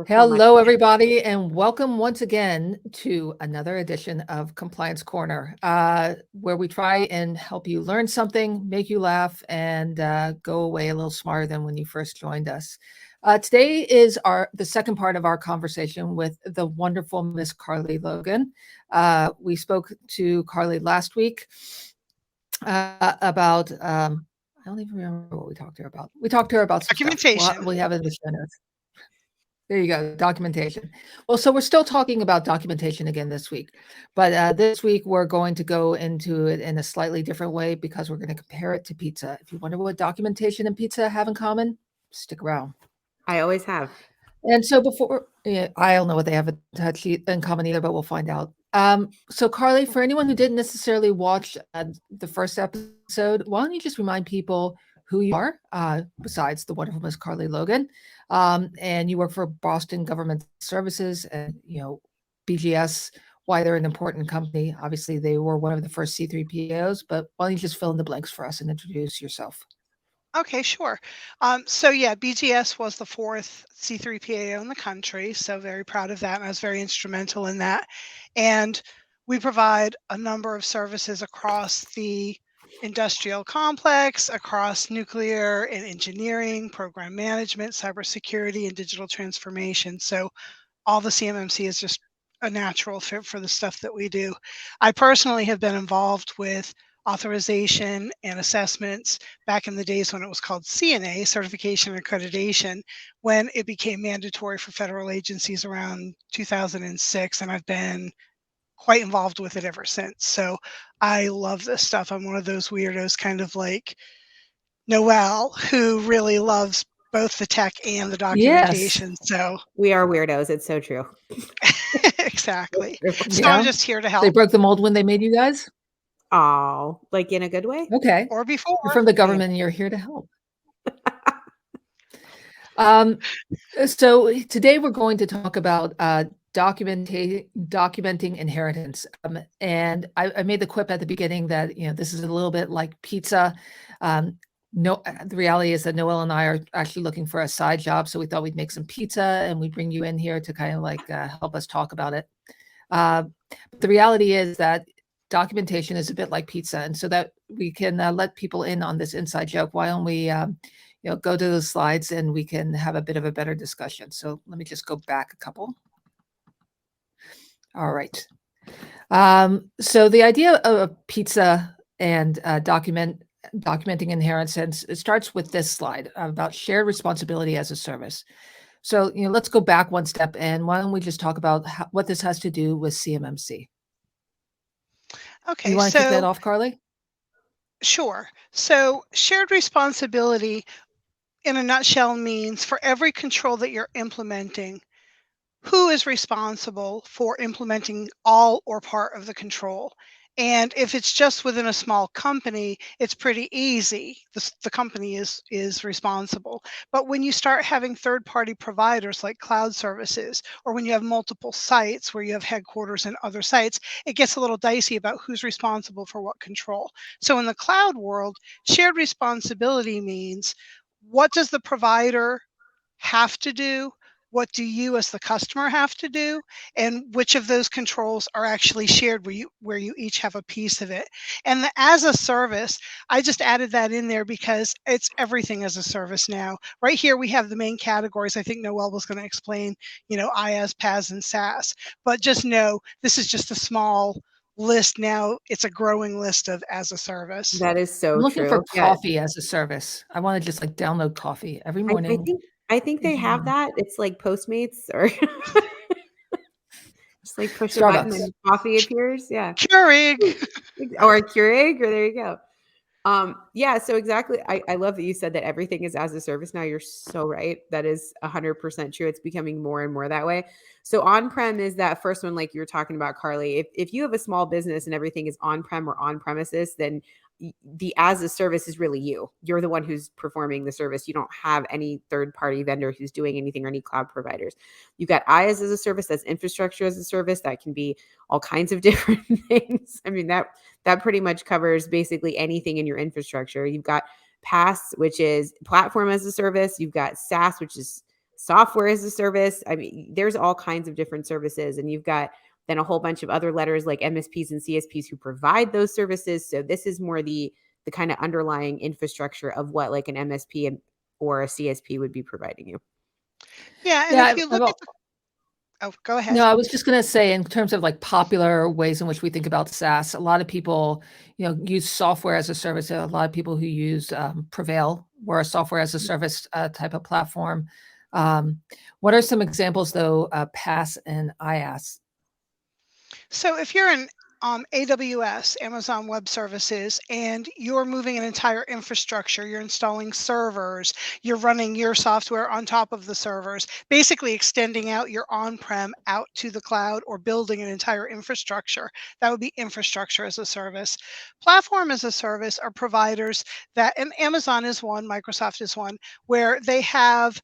so much. Hello, everybody, and welcome once again to another edition of Compliance Corner, where we try and help you learn something, make you laugh, and go away a little smarter than when you first joined us. Today is the second part of our conversation with the wonderful Miss Carly Logan. We spoke to Carly last week about I don't even remember what we talked to her about. We talked to her about some stuff. Documentation. We have it in the show notes. There you go, documentation. Well, so we're still talking about documentation again this week, but this week we're going to go into it in a slightly different way because we're going to compare it to pizza. If you wonder what documentation and pizza have in common, stick around. I always have. And so I don't know what they have in common either, but we'll find out. So Carly, for anyone who didn't necessarily watch the first episode, why don't you just remind people who you are, besides the wonderful Miss Carly Logan, and you work for Boston Government Services and, BGS, why they're an important company. Obviously, they were one of the first C3PAOs, but why don't you just fill in the blanks for us and introduce yourself? Okay, sure. BGS was the fourth C3PAO in the country, so very proud of that, and I was very instrumental in that. And we provide a number of services across the industrial complex, across nuclear and engineering, program management, cybersecurity, and digital transformation. So all the CMMC is just a natural fit for the stuff that we do. I personally have been involved with authorization and assessments back in the days when it was called CNA, Certification and Accreditation, when it became mandatory for federal agencies around 2006, and I've been quite involved with it ever since. So I love this stuff. I'm one of those weirdos, kind of like Noelle, who really loves both the tech and the documentation. Yes. So we are weirdos. It's so true. Exactly. So Yeah. I'm just here to help. They broke the mold when they made you guys? Oh, like in a good way? Okay. Or before. You're from the government and you're here to help. So today we're going to talk about documenting inheritance. And I made the quip at the beginning that, this is a little bit like pizza. The reality is that Noelle and I are actually looking for a side job. So we thought we'd make some pizza and we'd bring you in here to kind of like help us talk about it. But the reality is that documentation is a bit like pizza. And so that we can let people in on this inside joke, why don't we go to the slides and we can have a bit of a better discussion. So let me just go back a couple. All right. So the idea of pizza and documenting inheritance, it starts with this slide about shared responsibility as a service. So, let's go back one step, and why don't we just talk about what this has to do with CMMC? Okay. You want to kick that off, Carly? Sure. So shared responsibility in a nutshell means for every control that you're implementing, who is responsible for implementing all or part of the control? And if it's just within a small company, it's pretty easy. The company is responsible. But when you start having third-party providers like cloud services, or when you have multiple sites where you have headquarters and other sites, it gets a little dicey about who's responsible for what control. So in the cloud world, shared responsibility means, what does the provider have to do? What do you as the customer have to do? And which of those controls are actually shared where you each have a piece of it? And as a service, I just added that in there because it's everything as a service now. Right here, we have the main categories. I think Noelle was going to explain, IaaS, PaaS, and SaaS. But just know, this is just a small list now. It's a growing list of as a service. That is so I'm looking true. for coffee as a service. I want to just like download coffee every morning. I think they have that. It's like Postmates or just like push Starbucks. a button and coffee appears. Yeah. Keurig. Or a Keurig, or there you go. Yeah, so exactly. I love that you said that everything is as a service now. You're so right. That is 100% true. It's becoming more and more that way. So on-prem is that first one, like you were talking about, Carly. If you have a small business and everything is on-prem or on premises, then the as a service is really you. You're the one who's performing the service. You don't have any third-party vendor who's doing anything or any cloud providers. You've got IaaS as a service, that's infrastructure as a service. That can be all kinds of different things. I mean, that pretty much covers basically anything in your infrastructure. You've got PaaS, which is platform as a service. You've got SaaS, which is software as a service. I mean, there's all kinds of different services, and you've got then a whole bunch of other letters like MSPs and CSPs who provide those services. So this is more the kind of underlying infrastructure of what like an MSP or a CSP would be providing you. Yeah, and Yeah, if you look at the oh, go ahead. no, I was just going to say, in terms of like popular ways in which we think about SaaS, a lot of people, use software as a service. A lot of people who use Prevail, we're a software as a service type of platform. What are some examples, though, PaaS and IaaS? So if you're in AWS, Amazon Web Services, and you're moving an entire infrastructure, you're installing servers, you're running your software on top of the servers, basically extending out your on-prem out to the cloud or building an entire infrastructure. That would be infrastructure as a service. Platform as a service are providers that, and Amazon is one, Microsoft is one, where they have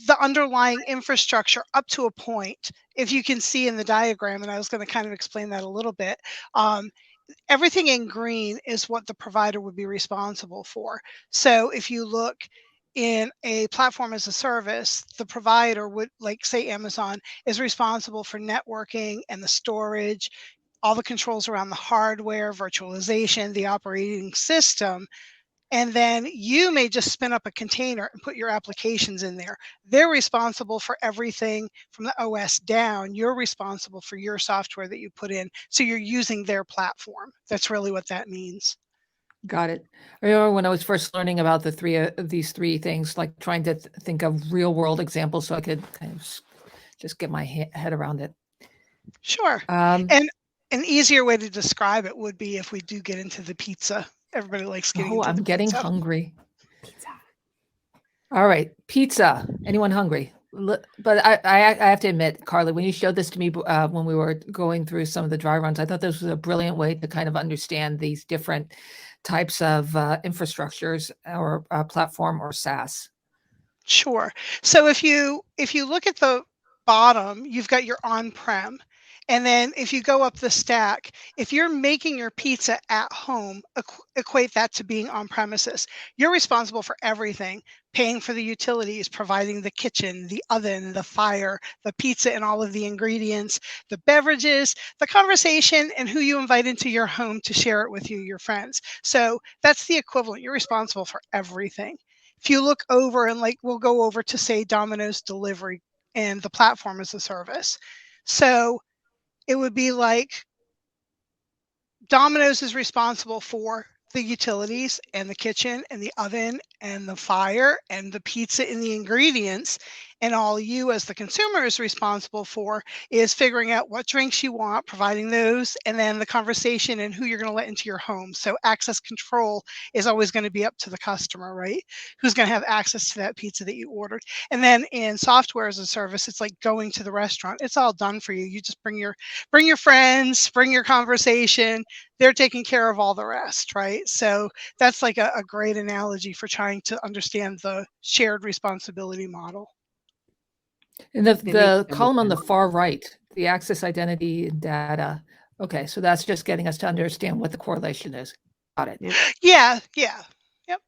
the underlying infrastructure up to a point. If you can see in the diagram, and I was going to kind of explain that a little bit, everything in green is what the provider would be responsible for. So if you look in a platform as a service, the provider would, like say Amazon, is responsible for networking and the storage, all the controls around the hardware, virtualization, the operating system. And then you may just spin up a container and put your applications in there. They're responsible for everything from the OS down. You're responsible for your software that you put in. So you're using their platform. That's really what that means. Got it. I remember when I was first learning about these three things, like trying to think of real world examples so I could kind of just get my head around it. Sure. And an easier way to describe it would be if we do get into the pizza. Everybody likes getting into I'm the getting pizza. hungry. Pizza. All right, pizza. Anyone hungry? But I have to admit, Carly, when you showed this to me when we were going through some of the dry runs, I thought this was a brilliant way to kind of understand these different types of infrastructures or platform or SaaS. Sure. So if you look at the bottom, you've got your on-prem. And then if you go up the stack, if you're making your pizza at home, equate that to being on premises. You're responsible for everything, paying for the utilities, providing the kitchen, the oven, the fire, the pizza and all of the ingredients, the beverages, the conversation, and who you invite into your home to share it with you, your friends. So that's the equivalent. You're responsible for everything. If you look over and like, we'll go over to say Domino's delivery and the platform as a service. So it would be like Domino's is responsible for the utilities and the kitchen and the oven and the fire and the pizza and the ingredients. And all you as the consumer is responsible for is figuring out what drinks you want, providing those, and then the conversation and who you're going to let into your home. So access control is always going to be up to the customer, right? Who's going to have access to that pizza that you ordered. And then in software as a service, it's like going to the restaurant. It's all done for you. You just bring your friends, bring your conversation. They're taking care of all the rest, right? So that's like a great analogy for trying to understand the shared responsibility model. And the column on the far right, the access, identity, and data. Okay, so that's just getting us to understand what the correlation is. Got it. Yeah. Yep.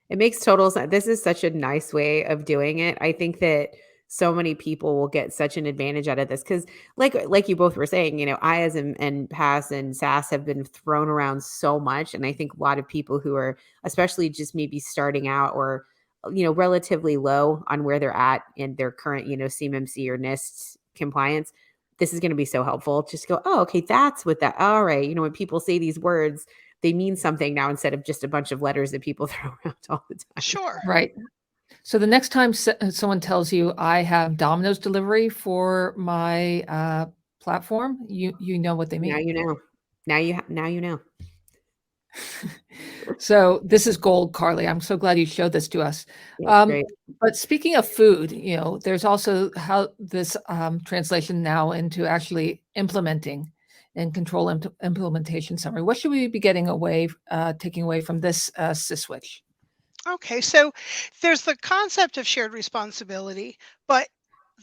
It makes total sense. This is such a nice way of doing it. I think that so many people will get such an advantage out of this because like you both were saying, IaaS and PaaS and SaaS have been thrown around so much. And I think a lot of people who are especially just maybe starting out or relatively low on where they're at in their current, CMMC or NIST compliance, this is going to be so helpful. Just go, oh, okay, that's what that, all right. When people say these words, they mean something now instead of just a bunch of letters that people throw around all the time. Sure. Right. So the next time someone tells you I have Domino's delivery for my platform, you know what they mean. Now you know. Now you know. So this is gold, Carly. I'm so glad you showed this to us. Great. But speaking of food, there's also how this translation now into actually implementing and control implementation summary. What should we be taking away from this switch? Okay, so there's the concept of shared responsibility, but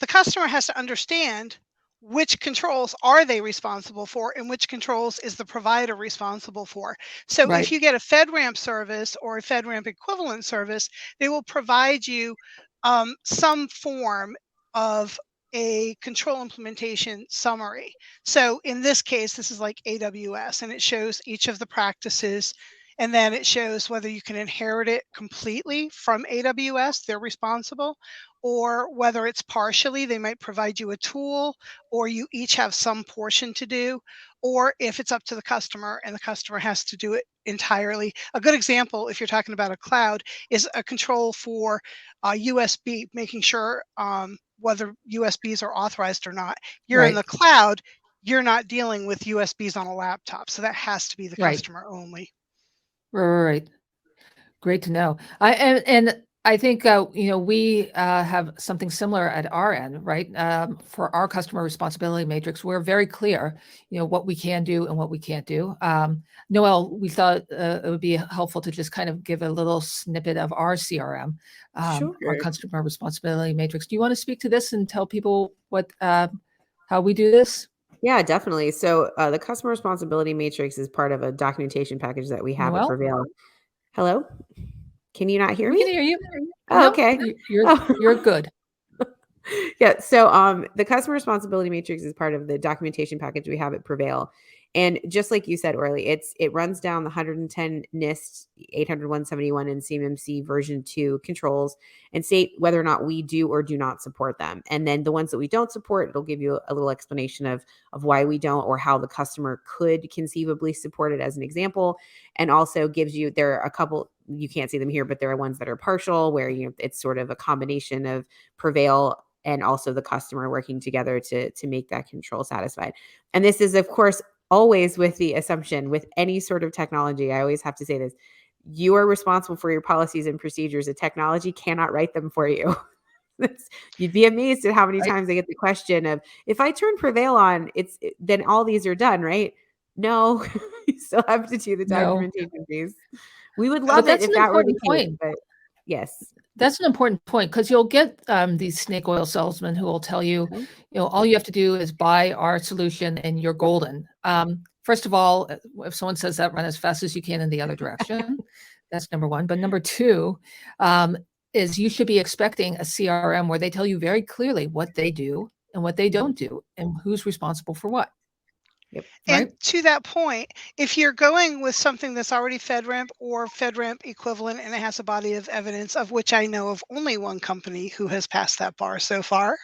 the customer has to understand which controls are they responsible for and which controls is the provider responsible for. So Right. if you get a FedRAMP service or a FedRAMP equivalent service, they will provide you some form of a control implementation summary. So in this case, this is like AWS, and it shows each of the practices, and then it shows whether you can inherit it completely from AWS, they're responsible, or whether it's partially, they might provide you a tool, or you each have some portion to do, or if it's up to the customer and the customer has to do it entirely. A good example, if you're talking about a cloud, is a control for USB, making sure whether USBs are authorized or not. You're in Right. the cloud, you're not dealing with USBs on a laptop, so that has to be the Right. customer only. Right. Great to know. And I think we have something similar at our end, right? For our customer responsibility matrix, we're very clear, what we can do and what we can't do. Noelle, we thought it would be helpful to just kind of give a little snippet of our CRM, our Sure. customer responsibility matrix. Do you want to speak to this and tell people how we do this? Yeah, definitely. So the customer responsibility matrix is part of a documentation package that we have at Noelle, Prevail. Hello? Can you not hear we can me? hear you. Oh, No, okay. you're Oh. you're good. Yeah, so the customer responsibility matrix is part of the documentation package we have at Prevail. And just like you said, Orly, it runs down the 110 NIST 800-171 and CMMC version 2 controls and state whether or not we do or do not support them. And then the ones that we don't support, it'll give you a little explanation of why we don't or how the customer could conceivably support it as an example. And also gives you, there are a couple, you can't see them here, but there are ones that are partial where it's sort of a combination of Prevail and also the customer working together to make that control satisfied. And this is, of course, always with the assumption with any sort of technology, I always have to say this, you are responsible for your policies and procedures. The technology cannot write them for you. You'd be amazed at how many Right. times I get the question of, if I turn Prevail on, then all these are done, right? No, you still have to do the No. documentation piece. We would But love it that's if an that were the important case, point. but yes. That's an important point because you'll get these snake oil salesmen who will tell you, all you have to do is buy our solution and you're golden. First of all, if someone says that, run as fast as you can in the other direction. That's number one. But number two is you should be expecting a CRM where they tell you very clearly what they do and what they don't do and who's responsible for what. Yep. And Right? to that point, if you're going with something that's already FedRAMP or FedRAMP equivalent and it has a body of evidence, of which I know of only one company who has passed that bar so far,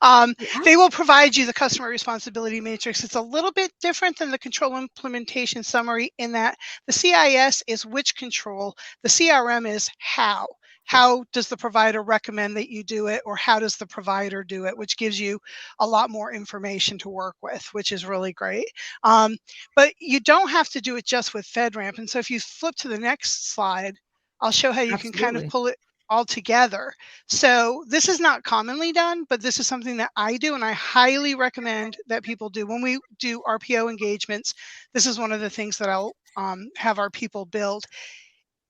Yeah. they will provide you the customer responsibility matrix. It's a little bit different than the control implementation summary in that the CIS is which control, the CRM is how. Yeah. How does the provider recommend that you do it, or how does the provider do it, which gives you a lot more information to work with, which is really great. But you don't have to do it just with FedRAMP. And so if you flip to the next slide, I'll show how you can kind of Absolutely. pull it all together. So this is not commonly done, but this is something that I do, and I highly recommend that people do. When we do RPO engagements, this is one of the things that I'll have our people build.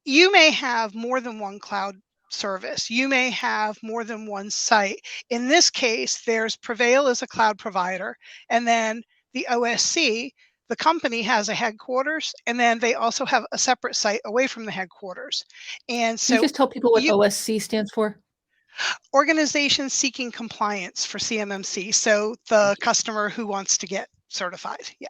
You may have more than one cloud service. You may have more than one site. In this case, there's Prevail as a cloud provider, and then the OSC, the company has a headquarters, and then they also have a separate site away from the headquarters. And Can you so just tell people what you OSC stands for? organizations seeking compliance for CMMC. So the customer who wants to get certified. Yeah.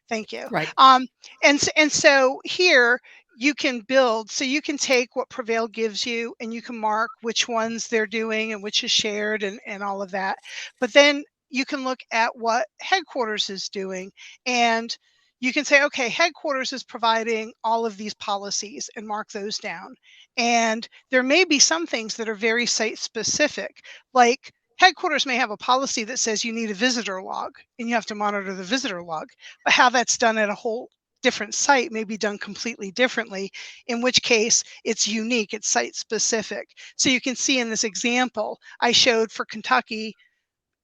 Thank you. Right. And so here you can build, so you can take what Prevail gives you and you can mark which ones they're doing and which is shared and all of that. But then you can look at what headquarters is doing and you can say, okay, headquarters is providing all of these policies and mark those down. And there may be some things that are very site specific, like headquarters may have a policy that says you need a visitor log and you have to monitor the visitor log, but how that's done at a whole different site may be done completely differently, in which case it's unique, it's site specific. So you can see in this example I showed for Kentucky,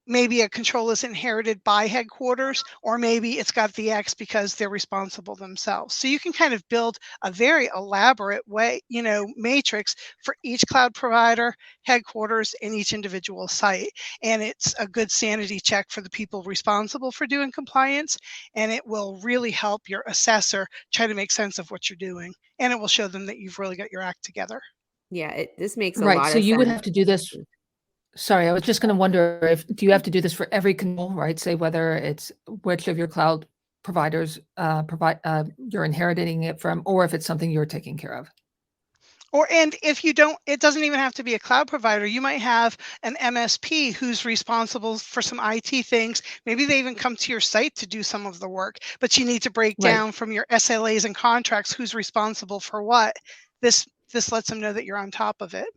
maybe a control is inherited by headquarters, or maybe it's got the X because they're responsible themselves. So you can kind of build a very elaborate way, matrix for each cloud provider, headquarters, and each individual site. And it's a good sanity check for the people responsible for doing compliance. And it will really help your assessor try to make sense of what you're doing. And it will show them that you've really got your act together. Yeah, this makes a Right. lot So of you would sense. have to do this. Sorry, I was just going to wonder do you have to do this for every control, right? Say whether it's which of your cloud providers you're inheriting it from, or if it's something you're taking care of. And if you don't, it doesn't even have to be a cloud provider. You might have an MSP who's responsible for some IT things. Maybe they even come to your site to do some of the work, but you need to break Right. down from your SLAs and contracts who's responsible for what. This lets them know that you're on top of it.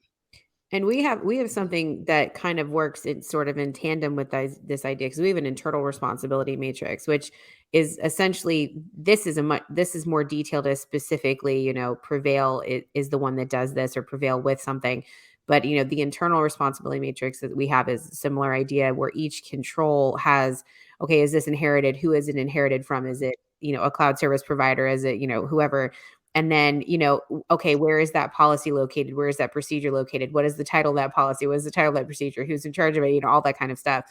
And we have something that kind of works in sort of in tandem with this idea, because we have an internal responsibility matrix, which is essentially this is more detailed as specifically, Prevail is the one that does this, or Prevail with something. But the internal responsibility matrix that we have is a similar idea, where each control has, okay, is this inherited? Who is it inherited from? Is it, a cloud service provider? Is it, whoever? And then, okay, where is that policy located? Where is that procedure located? What is the title of that policy? What is the title of that procedure? Who's in charge of it? All that kind of stuff.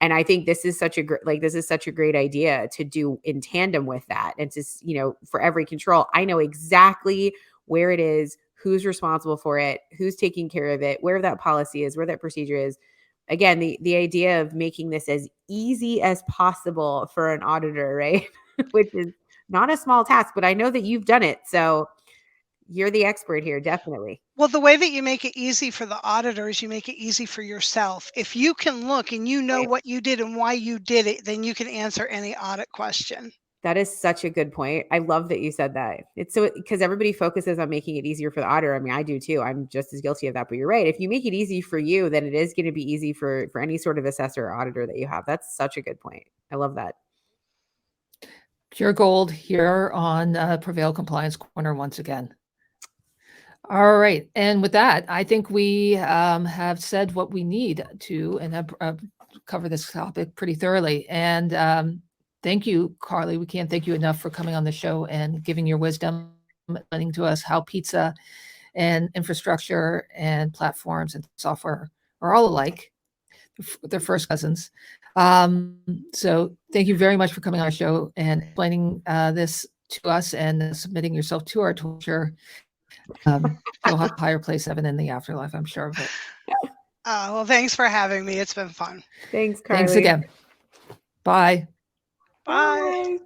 And I think this is such a great idea to do in tandem with that. And just, for every control, I know exactly where it is, who's responsible for it, who's taking care of it, where that policy is, where that procedure is. Again, the idea of making this as easy as possible for an auditor, right? Which is not a small task, but I know that you've done it. So you're the expert here, definitely. Well, the way that you make it easy for the auditors, you make it easy for yourself. If you can look and you know Right. what you did and why you did it, then you can answer any audit question. That is such a good point. I love that you said that. It's so, because everybody focuses on making it easier for the auditor. I mean, I do too. I'm just as guilty of that, but you're right. If you make it easy for you, then it is going to be easy for any sort of assessor or auditor that you have. That's such a good point. I love that. Pure gold here on Prevail Compliance Corner once again. All right. And with that, I think we have said what we need to and cover this topic pretty thoroughly. And thank you, Carly. We can't thank you enough for coming on the show and giving your wisdom, explaining to us how pizza and infrastructure and platforms and software are all alike. They're first cousins. So thank you very much for coming on our show and explaining this to us and submitting yourself to our torture. You'll have a higher place heaven in the afterlife, I'm sure of it. Well, thanks for having me. It's been fun. Thanks, Carly. Thanks again. Bye. Bye. Bye.